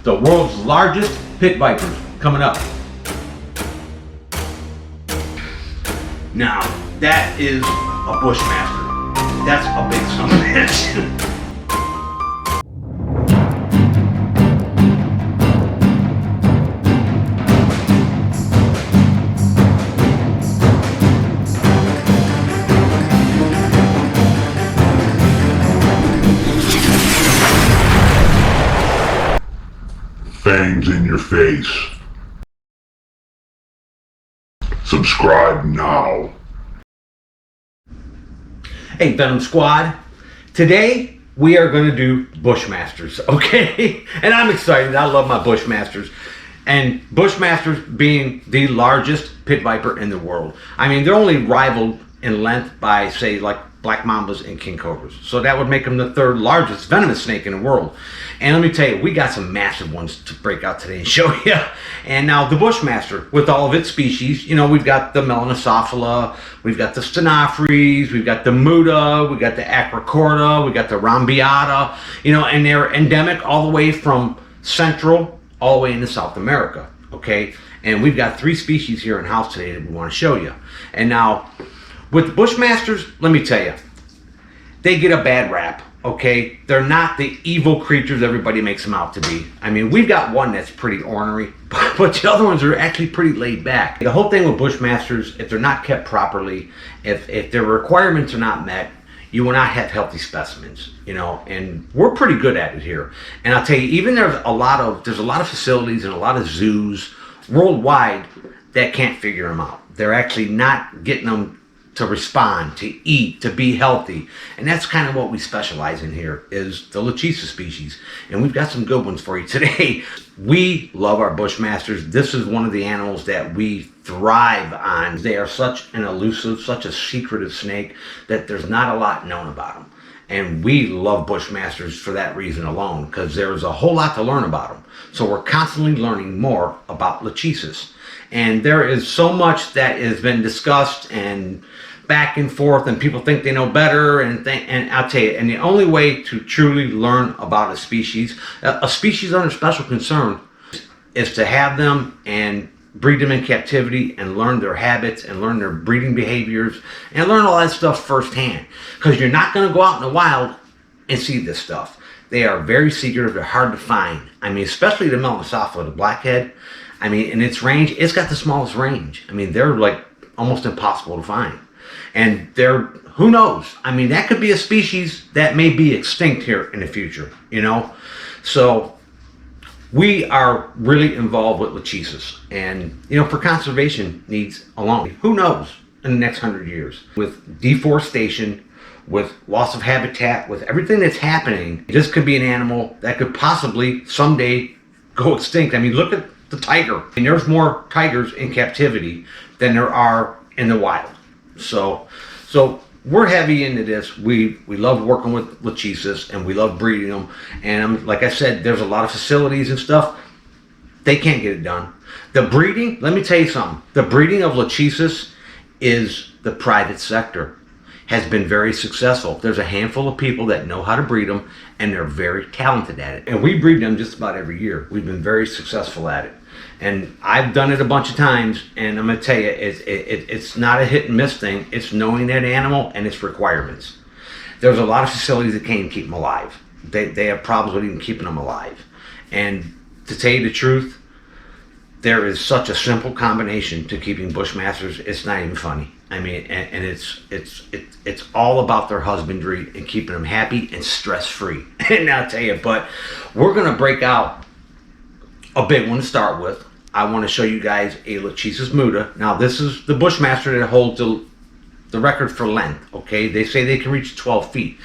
the world's largest pit vipers, coming up. Now, that is a Bushmaster. That's a big son of a bitch. Fangs in your face. Subscribe now. Hey Venom Squad, today we are going to do Bushmasters, okay? And I'm excited. I love my Bushmasters. And Bushmasters being the largest pit viper in the world. I mean, they're only rivaled in length by, say, like black mambas and king cobras. So that would make them the third largest venomous snake in the world. And let me tell you, we got some massive ones to break out today and show you. And now the Bushmaster, with all of its species, you know, we've got the Melanosophila, we've got the Stenophrys, we've got the Muta, we've got the Acrocorda, we've got the Rambiata, you know, and they're endemic all the way from Central all the way into South America, okay? And we've got 3 species here in house today that we want to show you. And now, with the Bushmasters, let me tell you, they get a bad rap, okay? They're not the evil creatures everybody makes them out to be. I mean, we've got one that's pretty ornery, but the other ones are actually pretty laid back. The whole thing with Bushmasters, if they're not kept properly, if their requirements are not met, you will not have healthy specimens, you know, and we're pretty good at it here. And I'll tell you, even there's a lot of facilities and a lot of zoos worldwide that can't figure them out. They're actually not getting them to respond, to eat, to be healthy. And that's kind of what we specialize in here, is the Lachesis species. And we've got some good ones for you today. We love our Bushmasters. This is one of the animals that we thrive on. They are such an elusive, such a secretive snake that there's not a lot known about them. And we love Bushmasters for that reason alone, because there's a whole lot to learn about them. So we're constantly learning more about Lachesis. And there is so much that has been discussed and back and forth, and people think they know better, and I'll tell you, and the only way to truly learn about a species under special concern, is to have them and breed them in captivity and learn their habits and learn their breeding behaviors and learn all that stuff firsthand. Because you're not going to go out in the wild and see this stuff. They are very secretive. They're hard to find. I mean, especially the Melanosophila, the blackhead. I mean, in its range, it's got the smallest range. I mean, they're like almost impossible to find. And they're, who knows? I mean, that could be a species that may be extinct here in the future, you know? So we are really involved with Lachesis. And, you know, for conservation needs alone, who knows in the next 100 years? With deforestation, with loss of habitat, with everything that's happening, this could be an animal that could possibly someday go extinct. I mean, look at the tiger. And there's more tigers in captivity than there are in the wild. So we're heavy into this. We love working with Lachesis, and we love breeding them. And like I said, there's a lot of facilities and stuff. They can't get it done. The breeding, let me tell you something. The breeding of Lachesis is the private sector. Has been very successful. There's a handful of people that know how to breed them, and they're very talented at it. And we breed them just about every year. We've been very successful at it. And I've done it a bunch of times, and I'm going to tell you, it's not a hit and miss thing. It's knowing that animal and its requirements. There's a lot of facilities that can't even keep them alive. They have problems with even keeping them alive. And to tell you the truth, there is such a simple combination to keeping Bushmasters. It's not even funny. I mean, and it's all about their husbandry and keeping them happy and stress-free. And I'll tell you, but we're going to break out a big one to start with. I want to show you guys a Lachesis Muta. Now, this is the Bushmaster that holds the record for length, okay? They say they can reach 12 feet.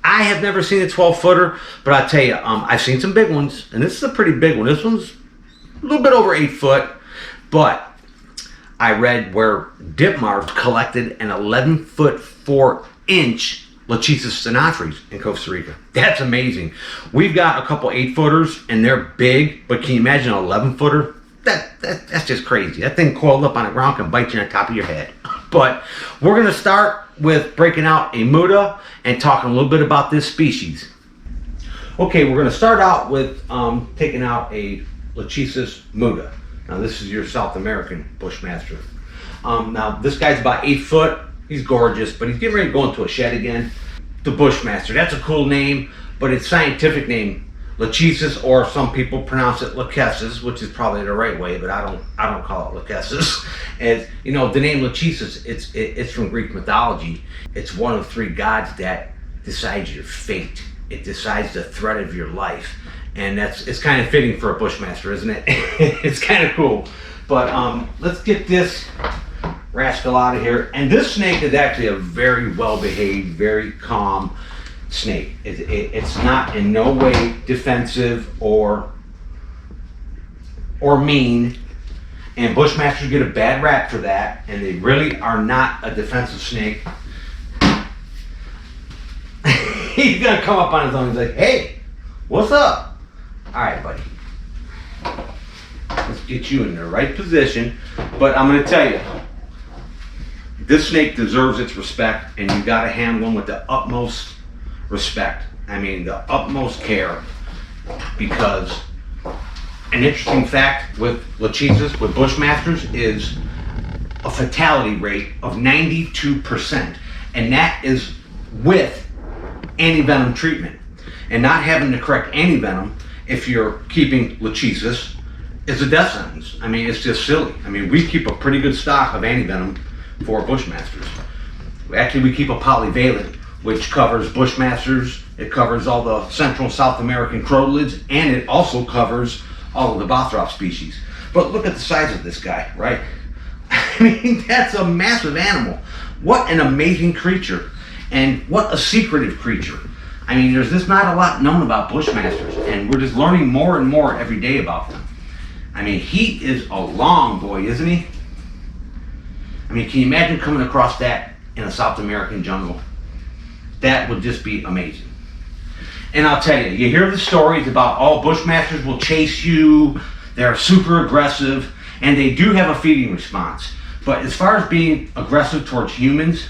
I have never seen a 12-footer, but I'll tell you, I've seen some big ones, and this is a pretty big one. This one's a little bit over 8 foot, but I read where Ditmar collected an 11-foot 4-inch Lachesis Stenophrys in Costa Rica. That's amazing. We've got a couple 8-footers, and they're big, but can you imagine an 11-footer? That's just crazy. That thing coiled up on the ground can bite you on the top of your head. But we're going to start with breaking out a Muta and talking a little bit about this species. Okay, we're going to start out with taking out a Lachesis muda. Now this is your South American Bushmaster. Now this guy's about 8 foot. He's gorgeous, but he's getting ready to go into a shed again. The Bushmaster, that's a cool name, but its scientific name, Lachesis, or some people pronounce it Lachesis, which is probably the right way, but I don't call it Lachesis. As you know, the name Lachesis, it's from Greek mythology. It's one of 3 gods that decides your fate. It decides the threat of your life, and it's kind of fitting for a Bushmaster, isn't it? It's kind of cool. But let's get this rascal out of here. And this snake is actually a very well-behaved, very calm snake. It's not in no way defensive or mean. And Bushmasters get a bad rap for that, and they really are not a defensive snake. He's gonna come up on his own. He's like, "Hey, what's up?" All right, buddy. Let's get you in the right position. But I'm gonna tell you, this snake deserves its respect, and you gotta handle him with the utmost respect. I mean, the utmost care, because an interesting fact with Lachesis, with Bushmasters, is a fatality rate of 92%, and that is with anti-venom treatment. And not having the correct anti-venom, if you're keeping Lachesis, is a death sentence. I mean, it's just silly. I mean, we keep a pretty good stock of anti-venom for Bushmasters. Actually, we keep a polyvalent, which covers Bushmasters, it covers all the Central and South American crotalids, and it also covers all of the Bothrop species. But look at the size of this guy, right? I mean, that's a massive animal. What an amazing creature. And what a secretive creature. I mean, there's just not a lot known about Bushmasters, and we're just learning more and more every day about them. I mean, he is a long boy, isn't he? I mean, can you imagine coming across that in a South American jungle? That would just be amazing. And I'll tell you, you hear the stories about all Bushmasters will chase you, they're super aggressive, and they do have a feeding response. But as far as being aggressive towards humans,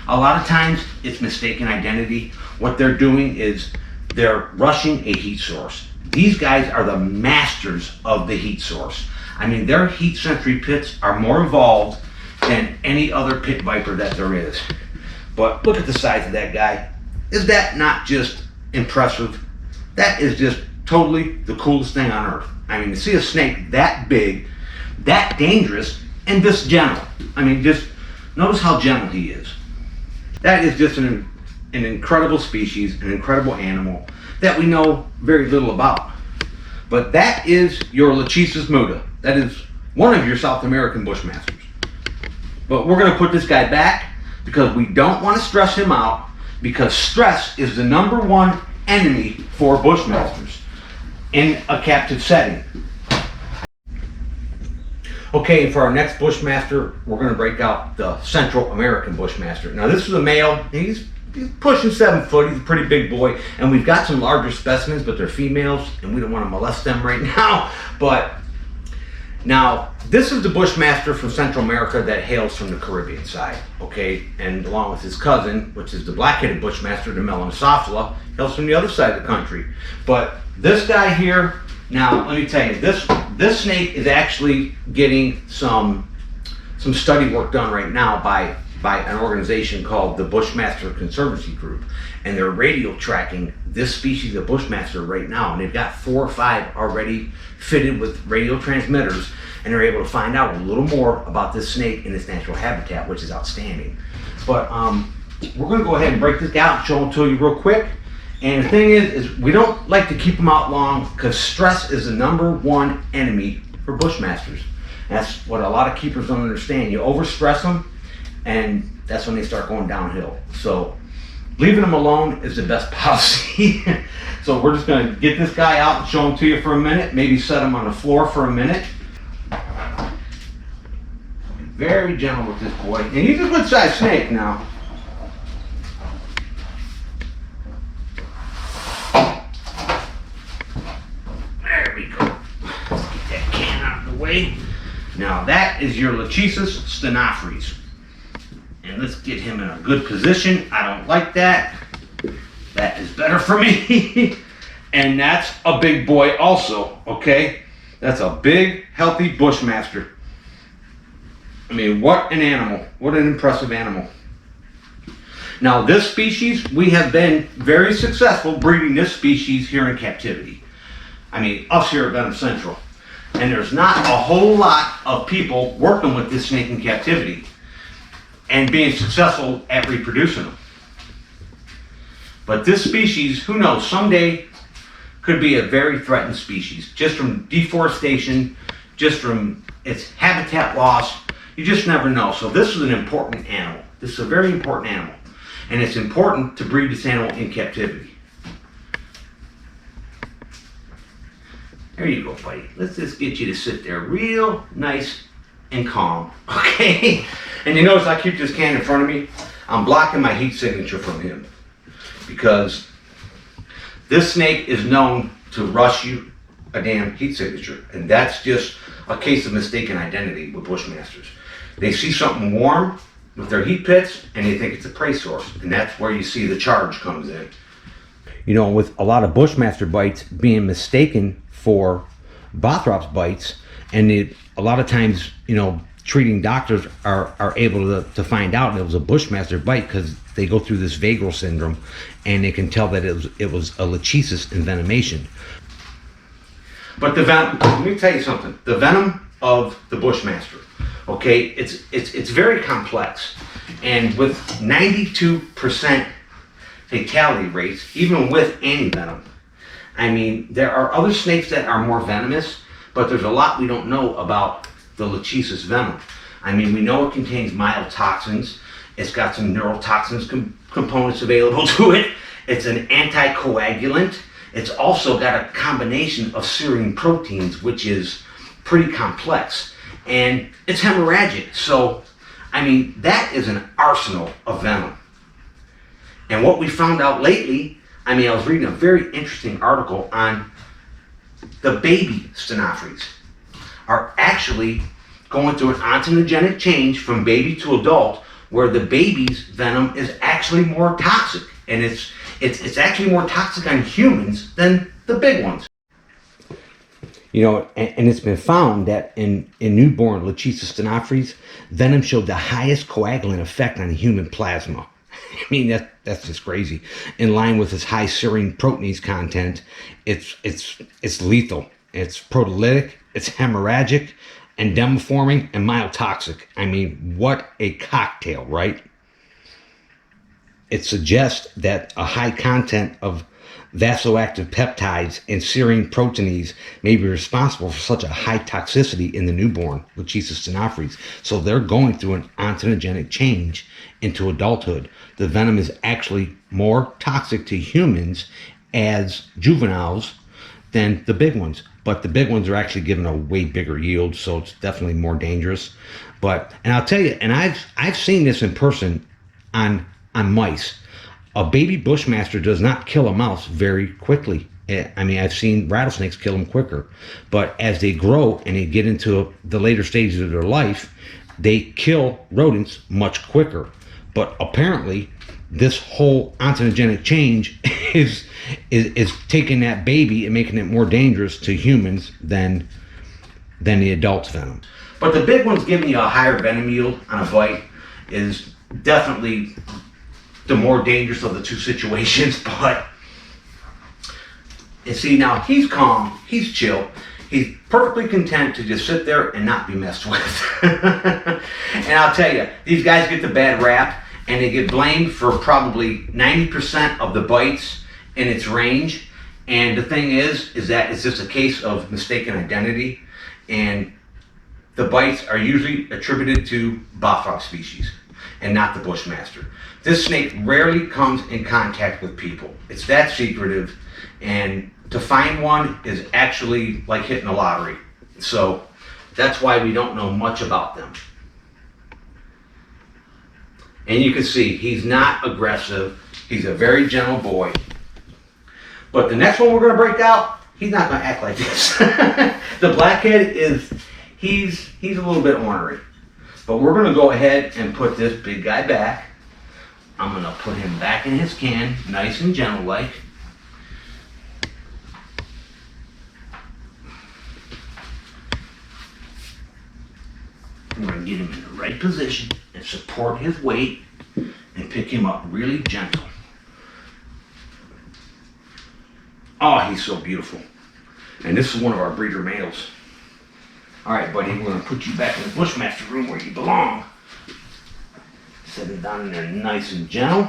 a lot of times it's mistaken identity. What they're doing is they're rushing a heat source. These guys are the masters of the heat source. I mean, their heat sensory pits are more evolved than any other pit viper that there is. But look at the size of that guy. Is that not just impressive? That is just totally the coolest thing on earth. I mean, to see a snake that big, that dangerous, and this gentle. I mean, just notice how gentle he is. That is just an incredible species, an incredible animal that we know very little about. But that is your Lachesis muda. That is one of your South American Bushmasters. But we're going to put this guy back because we don't want to stress him out, because stress is the #1 enemy for Bushmasters in a captive setting. Okay, for our next Bushmaster, we're going to break out the Central American Bushmaster. Now this is a male. He's pushing 7 foot. He's a pretty big boy. And we've got some larger specimens, but they're females, and we don't want to molest them right now. But now, this is the Bushmaster from Central America that hails from the Caribbean side, okay? And along with his cousin, which is the black-headed Bushmaster, the Melanosophila, hails from the other side of the country. But this guy here, now let me tell you, this snake is actually getting some study work done right now by an organization called the Bushmaster Conservancy Group, and they're radio tracking this species of Bushmaster right now, and they've got 4 or 5 already fitted with radio transmitters, and they're able to find out a little more about this snake in its natural habitat, which is outstanding. But we're going to go ahead and break this guy out and show him to you real quick. And the thing is we don't like to keep them out long, because stress is the #1 enemy for Bushmasters. That's what a lot of keepers don't understand. You overstress them, and that's when they start going downhill. So leaving them alone is the best policy. So we're just going to get this guy out and show him to you for a minute, maybe set him on the floor for a minute. Very gentle with this boy, and he's a good sized snake now. There we go. Let's get that can out of the way. Now that is your Lachesis stenophrys. And let's get him in a good position. I don't like that. That is better for me. And that's a big boy also, okay? That's a big, healthy Bushmaster. I mean, what an animal. What an impressive animal. Now, this species, we have been very successful breeding this species here in captivity. I mean, us here at Venom Central. And there's not a whole lot of people working with this snake in captivity and being successful at reproducing them. But this species, who knows, someday could be a very threatened species, just from deforestation, just from its habitat loss. You just never know. So this is an important animal. This is a very important animal. And it's important to breed this animal in captivity. There you go, buddy. Let's just get you to sit there real nice and calm, okay? And you notice I keep this can in front of me. I'm blocking my heat signature from him because this snake is known to rush you a damn heat signature. And that's just a case of mistaken identity with Bushmasters. They see something warm with their heat pits and they think it's a prey source. And that's where you see the charge comes in. You know, with a lot of Bushmaster bites being mistaken for Bothrops bites, and a lot of times, you know, treating doctors are able to find out it was a Bushmaster bite because they go through this vagal syndrome and they can tell that it was a Lachesis envenomation. But the venom, let me tell you something, the venom of the Bushmaster, okay, it's very complex, and with 92% fatality rates, even with anti-venom. I mean, there are other snakes that are more venomous, but there's a lot we don't know about the Lachesis venom. I mean, we know it contains mild toxins. It's got some neurotoxins components available to it. It's an anticoagulant. It's also got a combination of serine proteins, which is pretty complex. And it's hemorrhagic. So, I mean, that is an arsenal of venom. And what we found out lately, I mean, I was reading a very interesting article on the baby stenophores are actually going through an ontogenic change from baby to adult, where the baby's venom is actually more toxic, and it's actually more toxic on humans than the big ones. You know, and it's been found that in newborn Lachesis stenophores, venom showed the highest coagulant effect on human plasma. I mean, that's just crazy. In line with its high serine proteinase content, it's lethal. It's proteolytic, it's hemorrhagic, endemiforming, and myotoxic. I mean, what a cocktail, right? It suggests that a high content of vasoactive peptides and serine proteinase may be responsible for such a high toxicity in the newborn Lachesis stenophores. So they're going through an ontogenic change into adulthood. The venom is actually more toxic to humans as juveniles than the big ones. But the big ones are actually given a way bigger yield, so it's definitely more dangerous. And I'll tell you, and I've seen this in person on mice. A baby Bushmaster does not kill a mouse very quickly. I mean, I've seen rattlesnakes kill them quicker. But as they grow and they get into the later stages of their life, they kill rodents much quicker. But apparently, this whole ontogenic change is taking that baby and making it more dangerous to humans than the adult's venom. But the big one's giving you a higher venom yield on a bite is definitely the more dangerous of the two situations. But you see, now he's calm, he's chill, he's perfectly content to just sit there and not be messed with. And I'll tell you, these guys get the bad rap, and they get blamed for probably 90% of the bites in its range. And the thing is that it's just a case of mistaken identity, and the bites are usually attributed to Bothrop species and not the Bushmaster. This snake rarely comes in contact with people. It's that secretive, and to find one is actually like hitting the lottery. So that's why we don't know much about them. And you can see he's not aggressive. He's a very gentle boy. But the next one we're going to break out, he's not going to act like this. The blackhead he's a little bit ornery. But we're going to go ahead and put this big guy back. I'm going to put him back in his can, nice and gentle like. We're going to get him in the right position and support his weight and pick him up really gentle. Oh, he's so beautiful. And this is one of our breeder males. All right, buddy, we're going to put you back in the Bushmaster room where you belong. Set him down in there nice and gentle.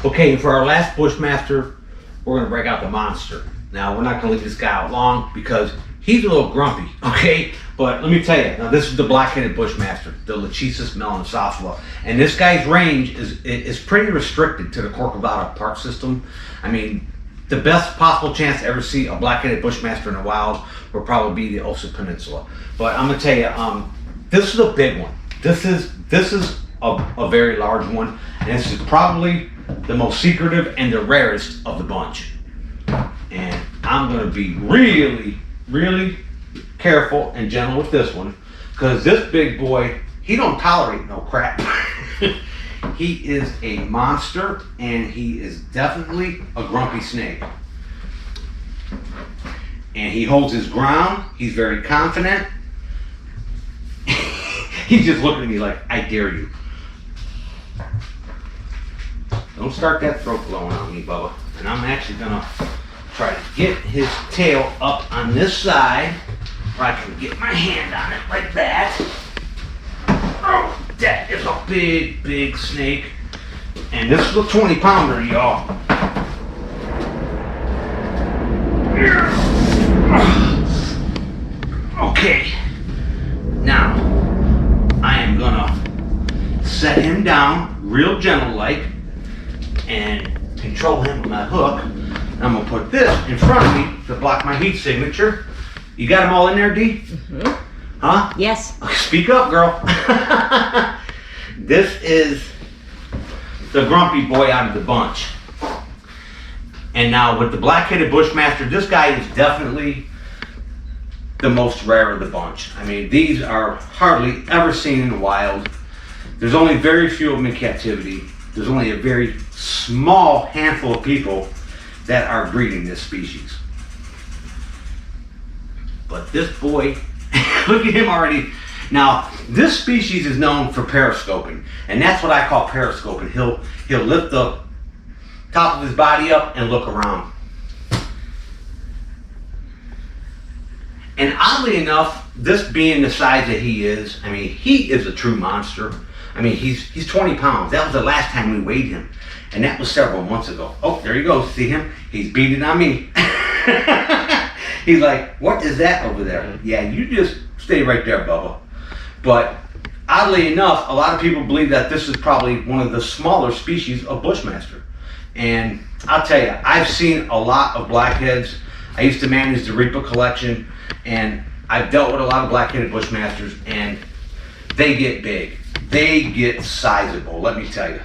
Okay, for our last Bushmaster, we're going to break out the monster. Now, we're not going to leave this guy out long because he's a little grumpy, okay? But let me tell you, now this is the Black-headed Bushmaster, the Lachesis melanosophila. And this guy's range is pretty restricted to the Corcovado Park system. I mean, the best possible chance to ever see a Black-headed Bushmaster in the wild would probably be the Osa Peninsula. But I'm going to tell you, this is a big one. This is a very large one. And this is probably the most secretive and the rarest of the bunch. And I'm going to be really, really careful and gentle with this one, because this big boy, he don't tolerate no crap. He is a monster, and he is definitely a grumpy snake. And he holds his ground. He's very confident. He's just looking at me like, I dare you. Don't start that throat blowing on me, Bubba. And I'm actually gonna try to get his tail up on this side where I can get my hand on it like that. Oh, that is a big, big snake. And this is a 20-pounder, y'all. Okay. Now, I am gonna set him down real gentle like and control him with my hook. I'm gonna put this in front of me to block my heat signature. You got them all in there, Dee? Mm-hmm. Huh? Yes. Speak up, girl. This is the grumpy boy out of the bunch. And now with the Black-headed Bushmaster, this guy is definitely the most rare of the bunch. I mean, these are hardly ever seen in the wild. There's only very few of them in captivity. There's only a very small handful of people that are breeding this species. But this boy, look at him already. Now, this species is known for periscoping, and that's what I call periscoping. He'll lift the top of his body up and look around. And oddly enough, this being the size that he is, I mean, he is a true monster. I mean, he's 20 pounds. That was the last time we weighed him. And that was several months ago. Oh, there you go. See him? He's beating on me. He's like, what is that over there? Yeah, you just stay right there, Bubba. But oddly enough, a lot of people believe that this is probably one of the smaller species of Bushmaster. And I'll tell you, I've seen a lot of blackheads. I used to manage the Reaper collection, and I've dealt with a lot of Black-headed Bushmasters, and they get big. They get sizable, let me tell you.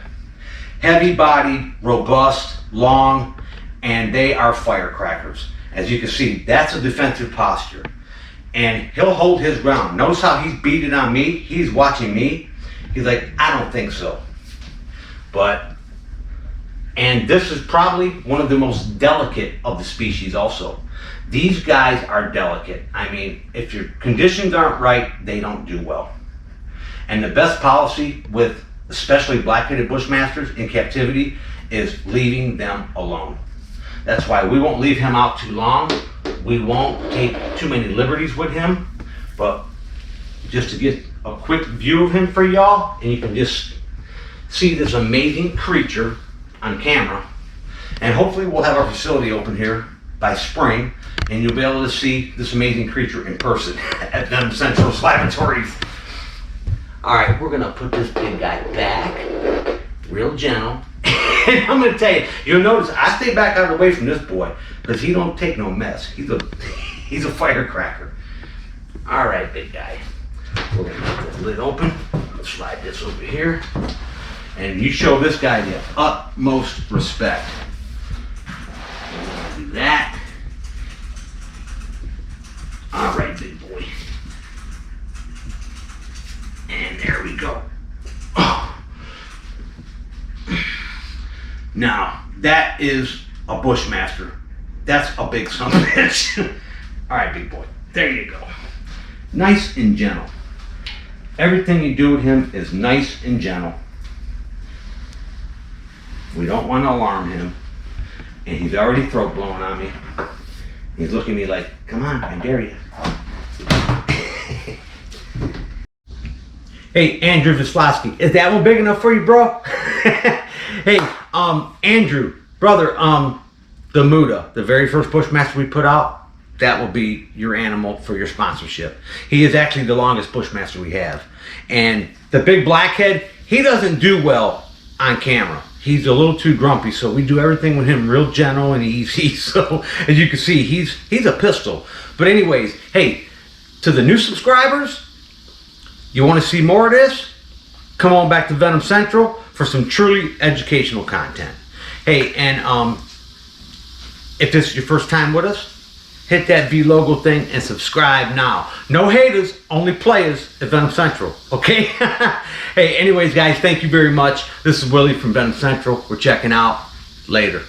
Heavy-bodied, robust, long, and they are firecrackers. As you can see, that's a defensive posture. And he'll hold his ground. Notice how he's beating on me. He's watching me. He's like, I don't think so. And this is probably one of the most delicate of the species also. These guys are delicate. I mean, if your conditions aren't right, they don't do well. And the best policy with especially Black-headed Bushmasters in captivity is leaving them alone. That's why we won't leave him out too long. We won't take too many liberties with him. But just to get a quick view of him for y'all, and you can just see this amazing creature on camera. And hopefully we'll have our facility open here by spring, and you'll be able to see this amazing creature in person at them Central Laboratories. All right, we're gonna put this big guy back, real gentle. And I'm gonna tell you, you'll notice I stay back out of the way from this boy because he don't take no mess. He's a firecracker. All right, big guy. We're gonna get this lid open. Let's slide this over here. And you show this guy the utmost respect. We're gonna do that. All right, big boy. And there we go. Oh. Now, that is a Bushmaster. That's a big son of a bitch. All right, big boy. There you go. Nice and gentle. everything you do with him is nice and gentle. We don't want to alarm him. And he's already throat blowing on me. He's looking at me like, come on, I dare you. Hey, Andrew Vislowski, is that one big enough for you, bro? Hey, Andrew, brother, the Muda, the very first Bushmaster we put out, that will be your animal for your sponsorship. He is actually the longest Bushmaster we have. And the big blackhead, he doesn't do well on camera. He's a little too grumpy, so we do everything with him real gentle and easy. So as you can see, he's a pistol. But anyways, hey, to the new subscribers, you want to see more of this? Come on back to Venom Central for some truly educational content. Hey, and if this is your first time with us, hit that V logo thing and subscribe now. No haters, only players at Venom Central, okay? Hey, anyways, guys, thank you very much. This is Willie from Venom Central. We're checking out. Later.